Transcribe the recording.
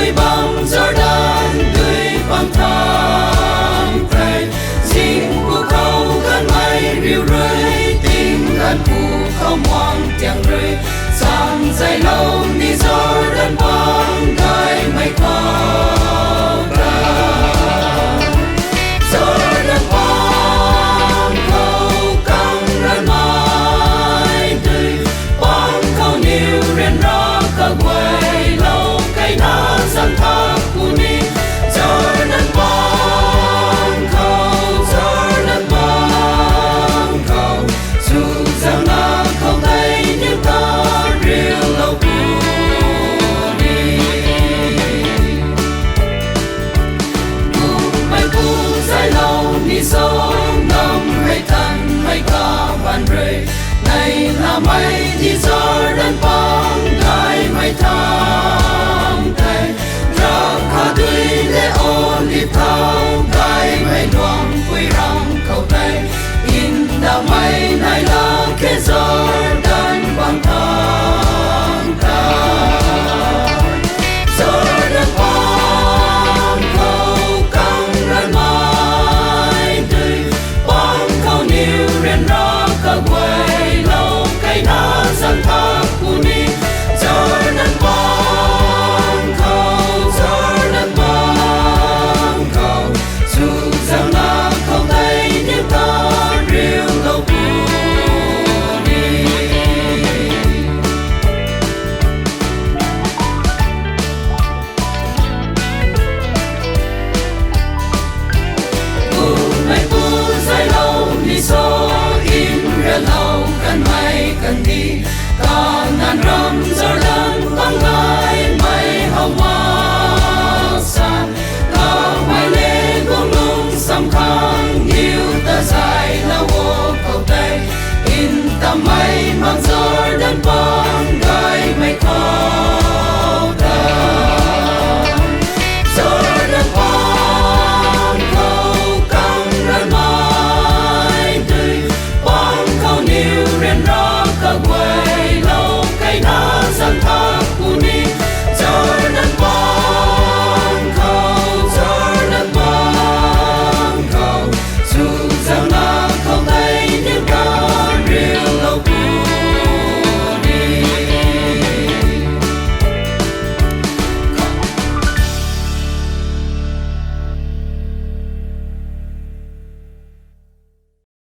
quay băng Jordan tươi băng thang cây xin cuộc khâu gần mây riu rơi tình gần phù không hoang tiếng rơi sang dài lâu đi Jordan băng gai mây khâu ca Jordan băng khâu căng răn mai tươi băng khâu nhiều rèn ra cả quay lâu cây ná dân thác kuni Jordan băng khâu dù rằng na khâu tay như ta riêng lâu kuni cùng mây phù dài lâu đi sâu năm hay thân hay cả bàn rơi này là mây đi Jordan băng gai mây thang cây ra khá tươi lệ olive thao gai mây loang quỳ răng khâu tay in đã mây